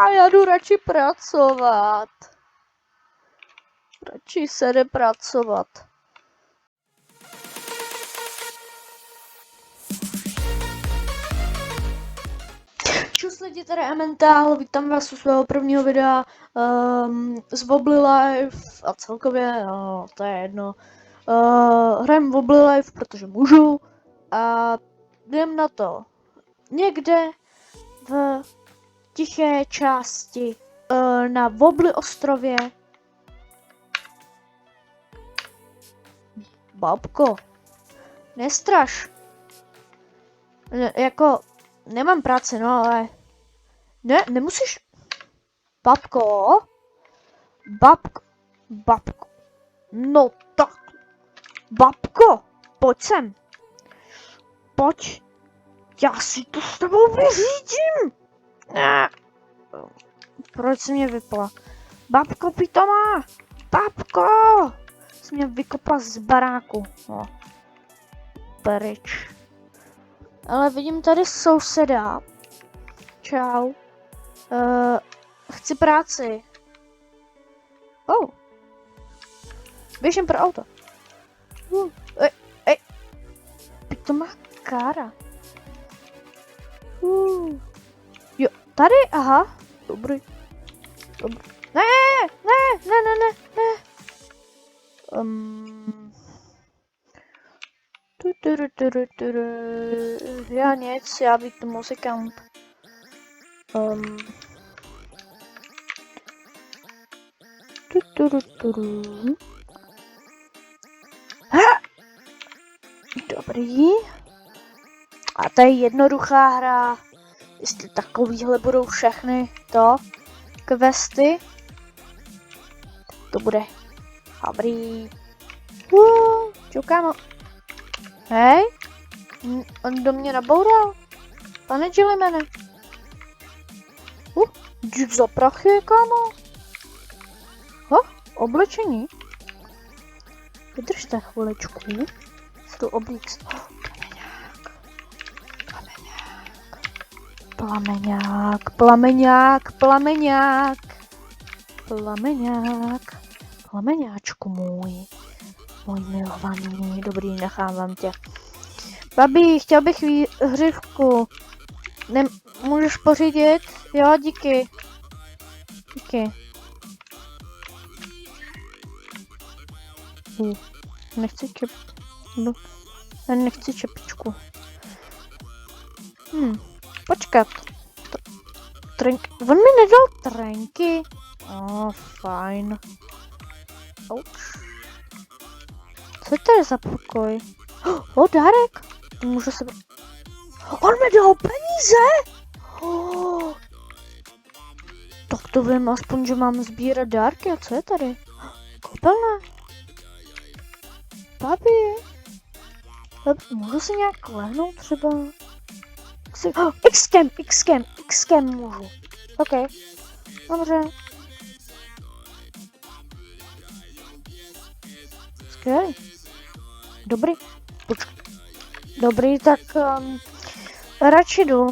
Já jdu radši pracovat. Radši se jde pracovat. Čus lidi, tady Emmental, vítám vás u svého prvního videa z Wobbly Life a celkově, to je jedno. Hrajem Wobbly Life, protože můžu a jdem na to. Někde v tiché části na Wobbly ostrově. Babko, nestraš. Jako, nemám práci, no ale... Ne, nemusíš... Babko? Babko. No tak. Babko, pojď sem. Pojď. Já si to s tebou vyřídím. Ne. Proč jsi mě vypla? Babko pitomá. Babko. Jsi mě vykopla z baráku. No. Pryč. Ale vidím tady souseda. Čau. Chci práci. Oh. Běžím pro auto. Ej. To má kára. Jo, tady, aha. Dobrý. Ne. Já nic, já být muzikant. Dobrý. A to je jednoduchá hra. Jestli takovýhle budou všechny questy, to bude dobrý. Čau, kámo. Hej, on do mě naboural. Pane Gillimane. Jdi za prachy, kámo. Oblečení. Vydržte chviličku. Se jdu oblíct. Plameňáčku můj milovaný, dobrý, nechávám tě. Babi, chtěl bych hřivku. Můžeš pořídit? Jo, díky. Nechci čepičku. Počkat. On mi nedal trenky. Fajn. Ouch. Co to je za pokoj? Dárek. Můžu se... On mi dal peníze! Tak to vím aspoň, že mám sbírat dárky. A co je tady? Koupelna. Babi. Můžu si nějak lehnout třeba? X-cam můžu. OK. Dobře. Skvělý. Dobrý. Počkej. Dobrý, tak radši jdu.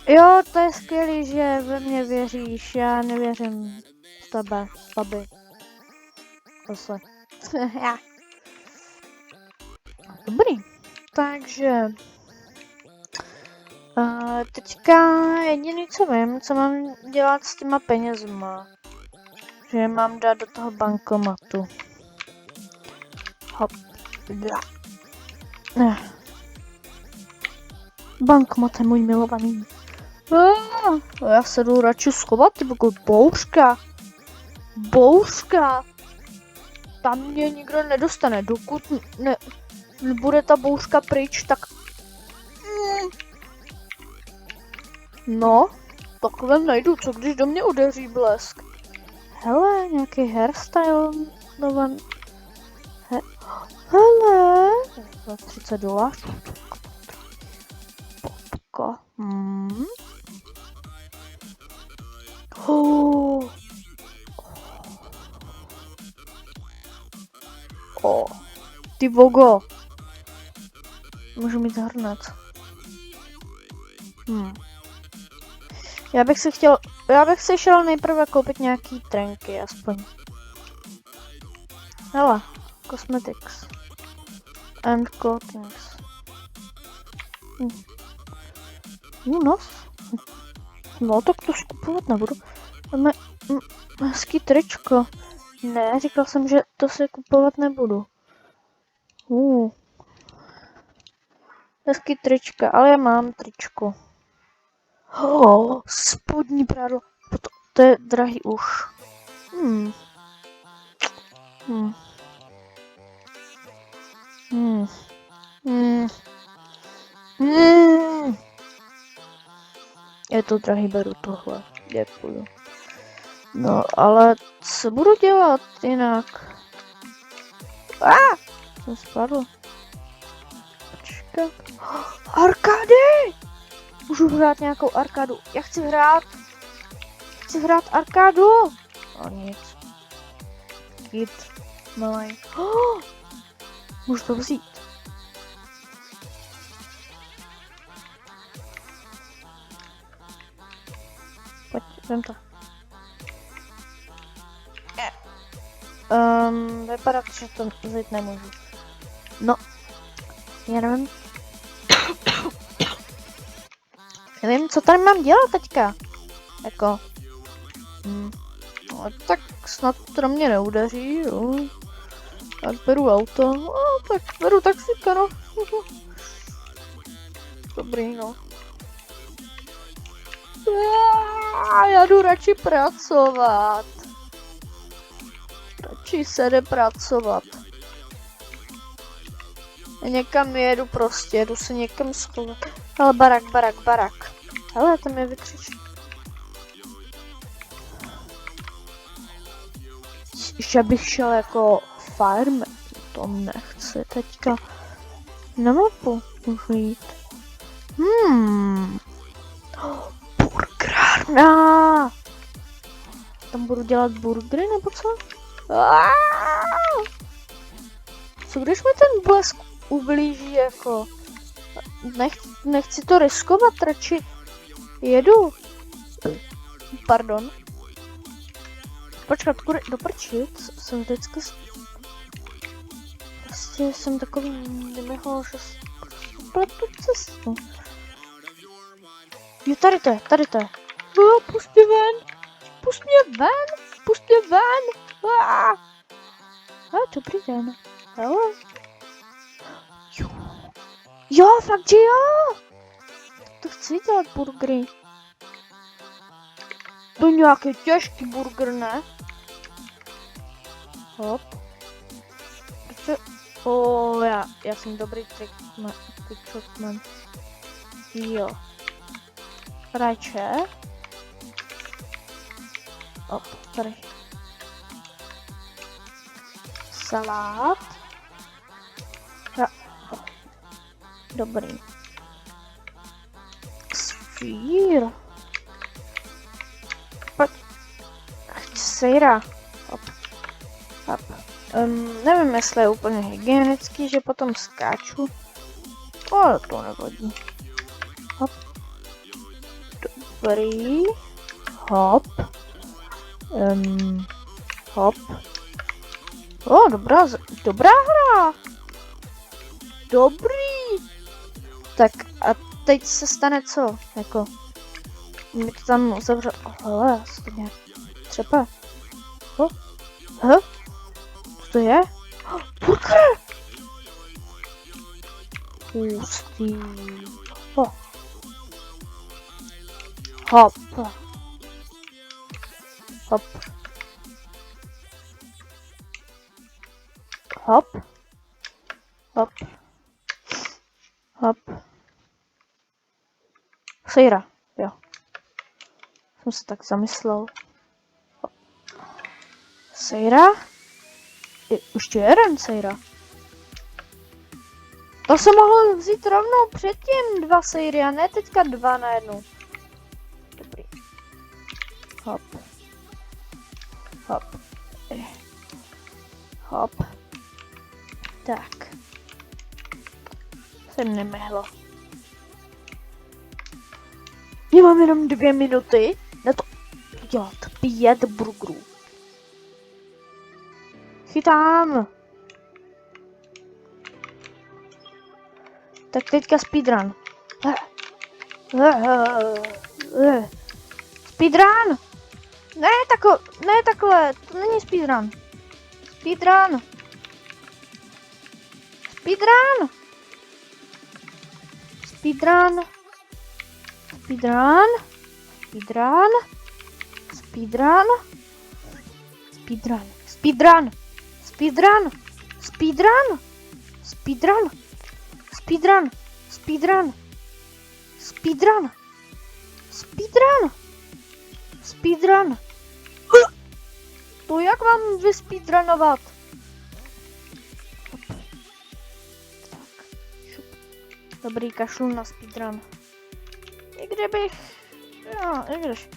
Jo, to je skvělý, že ve mě věříš. Já nevěřím v tebe, babi. Zase. Dobrý. Takže... teďka jediný, co vím, co mám dělat s těma penězma. Že je mám dát do toho bankomatu. Hop. Bankomat je můj milovaný. Já se jdu radši schovat, ty bouřka. Tam mě nikdo nedostane, dokud nebude ta bouřka pryč, tak... No, takhle najdu, co když do mě udeří blesk. Hele, nějaký hairstyle novan. Hele, za $30. Popko. Ty vogo. Můžu mít hrnec. Já bych si šel nejprve koupit nějaký trenky, aspoň. Hele, cosmetics. And clothings. Nos? No, tak to skupovat nebudu. Máme hezký tričko. Ne, říkal jsem, že to si kupovat nebudu. Hezký trička, ale já mám tričko. Spodní prádlo. To je drahý už. Je to drahý, beru tohle. Děkuju. No, ale co budu dělat jinak? Jsem spadl. Počkat. Arkády! Můžu hrát nějakou arkádu. Já chci hrát arkádu. O nic. Git. Malej. Můžu to vzít. Pojď, vem to. Vypadá, že to vzít nemůžu. No. Já nevím. Nevím, co tady mám dělat teďka. Jako. No, tak snad to mě neudeří, jo. Tak beru auto. No, tak beru taxíka, no. Dobrý, no. Já jdu radši pracovat. Radši se jde pracovat. Já někam jedu prostě, jedu se někam schovat. Ale barak. Hele, tam je vykřičí. Že bych šel jako fireman, to nechci teďka. Na mapu můžu jít. Burgerárna! Tam budu dělat burgery nebo co? Co když mi ten blesk ublíží jako? Nechci to riskovat, radši jedu. Pardon. Počkat, kudy do prči, jsem vždycky... Prostě jsem takový nemehol, že pletu cestu. Jo, tady to je. Pust mě ven. Dobrý den. Hele. Jo, fakt, že jo. To chci dělat burgery. To nějaký těžký burger, ne? Hop. Já jsem dobrý trickman. Jo. Rajče. Hop, tady. Salát. Dobrý. Sfír. Pojď. Sejra. Hop. Nevím, jestli je úplně hygienický, že potom skáču. Ale to nevadí. Hop. Dobrý. Hop. Hop. Dobrá hra. Dobrý. Tak a teď se stane co? Jako. Mi to tam zavřel. Hele, já se to nějak třepe. Co to je? Burger! Hustý. Hop. Hop. Sejra, jo. Jsem se tak zamyslel. Sejra? Ještě jeden sejra. To jsem mohl vzít rovnou předtím 2 sejry a ne teďka 2 na jednu. Dobrý. Hop. Tak. Jsem nemehlo. Já mám mám jenom 2 minuty na to dělat 5 burgerů. Chytám. Tak teďka speedrun. Speedrun! Ne takhle, to není speedrun. Speedrun! Speedrun! Speedrun! Speedrun! Speedrun! Speedrun! Speedrun! Speedrun! Speedrun! Speedrun! Speedrun! Speedrun! Speedrun! Speedrun! Speedrun! Speedrun! To jak mám vyspeedrunovat? Tak. Dobrý, kašlu na speedrun. I kdybych... Jo, i když...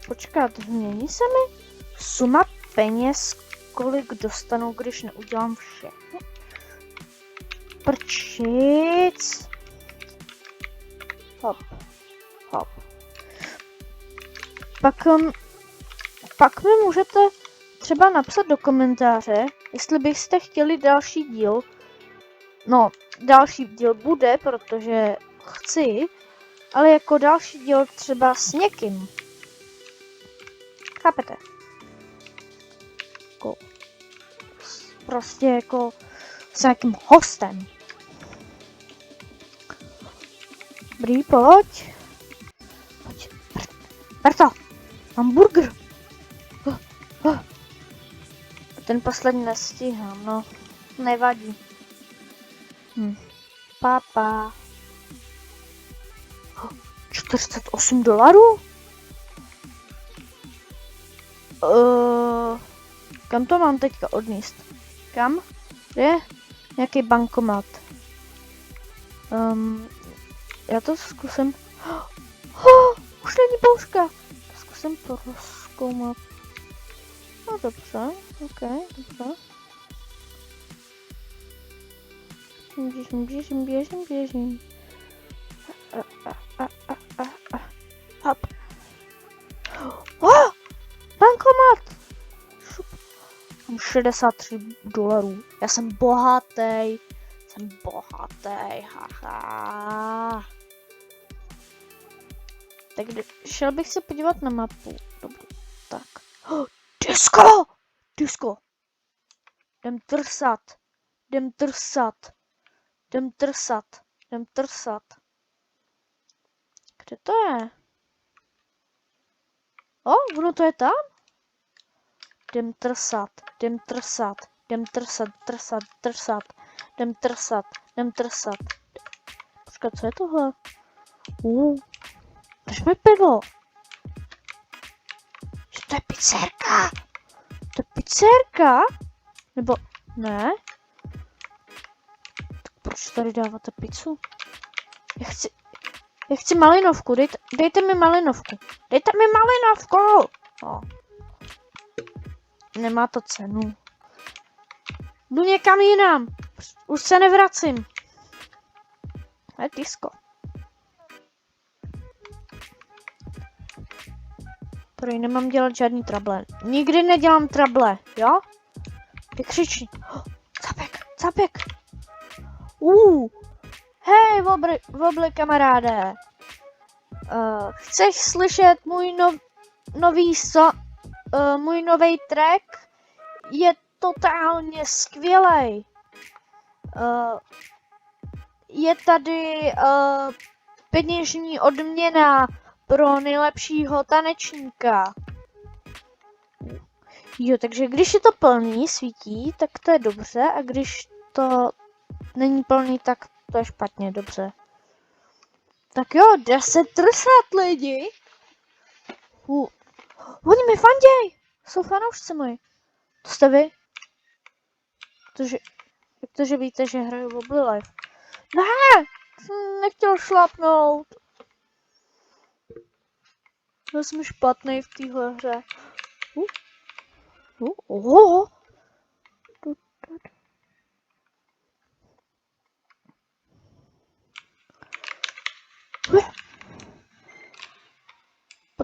Počkat, změní se mi suma peněz, kolik dostanu, když neudělám všechno? Prčic. Hop. Hop. Pak mi můžete třeba napsat do komentáře, jestli byste chtěli další díl. No, další díl bude, protože chci, ale jako další díl třeba s někým. Chápete? Jako, prostě jako s nějakým hostem. Dobrý, pojď. Pojď. Berto, mám burger. Ten poslední nestíhám, no. Nevadí. Papa. $48? Kam to mám teďka odníst? Kam? Kde? Nějaký bankomat. Já to zkusím. Už není bouřka. Zkusím to rozkoumat. No dobře, ok, dobře. Běžím. Hop. Bankomat! Mám $63. Já jsem bohatý. Haha. Tak šel bych se podívat na mapu. Dobrý, tak. Disko! Jdem trsat. Kde to je? Ono to je tam? Jdem trsat. Počkat, co je tohle? Proč mi pivo? Že to je pizzerka! To je pizzerka? Nebo ne? Tak proč tady dáváte pizzu? Já chci malinovku, dejte mi malinovku. Nemá to cenu. Jdu někam jinam. Už se nevracím. To je disko. Prý nemám dělat žádný trable. Nikdy nedělám trable, jo? Vykřični. Capek. Hej, vobry kamaráde. Chceš slyšet můj nový track? Je totálně skvělej. Je tady peněžní odměna pro nejlepšího tanečníka. Jo, takže když je to plný, svítí, tak to je dobře, a když to není plný, tak to je špatně, dobře. Tak jo, jde se trsat, lidi. Oni mi fanděj. Jsou fanoušci moji. To jste vy? Jak to, že víte, že hraju v Wobbly Life? Ne! Jsem nechtěl šlapnout. Já jsem špatný v téhle hře.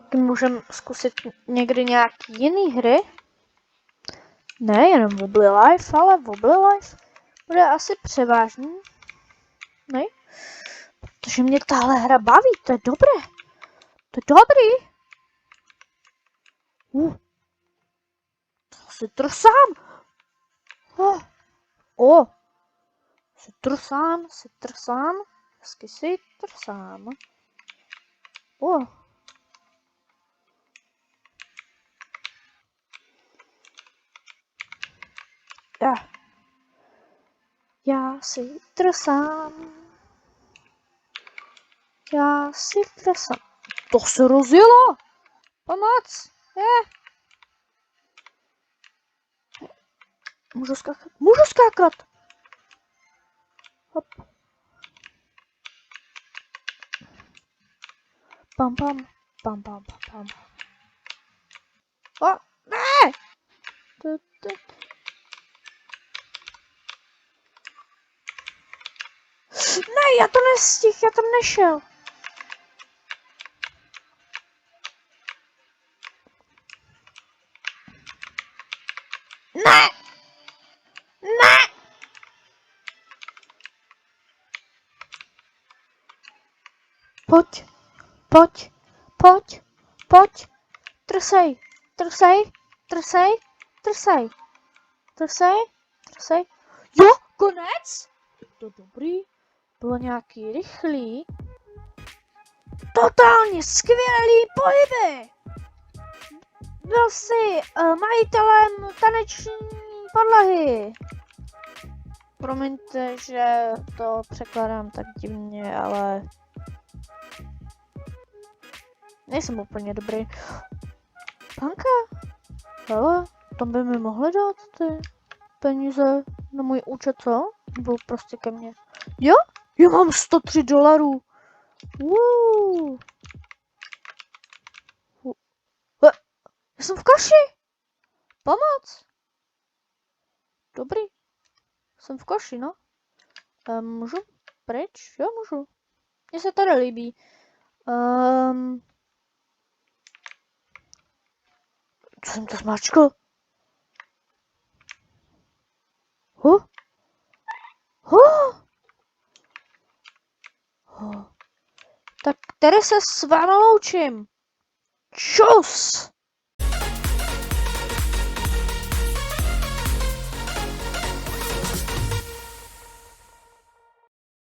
Taky můžeme zkusit někdy nějaký jiný hry. Ne, jenom Wobbly Life, ale Wobbly Life bude asi převážný. Ne? Protože mě tahle hra baví, to je dobré. To je dobrý. To si trsám. Si trsám. Hezky si trsám. Já si trsám. To se rozjelo. Pomoc. Můžu skákat. Hop. Pam. Ne! Ne, já to nestihl, já tam nešel. Ne! Pojď. Trsej. Jo, konec? To dobrý. Bylo nějaký rychlý. Totálně skvělý pohyby. Byl jsi majitelem taneční podlahy. Promiňte, že to překládám tak divně, ale nejsem úplně dobrý. Panka? Hele, tam by mi mohli dát ty peníze na můj účet, co? Nebo prostě ke mně. Jo? Já mám $103. Já jsem v koši. Pomoc. Dobrý. Jsem v koši, no. Můžu pryč? Jo, můžu. Mně se tady líbí. Co jsem to zmáčkl? Tak tady se s vámi loučím. Čus!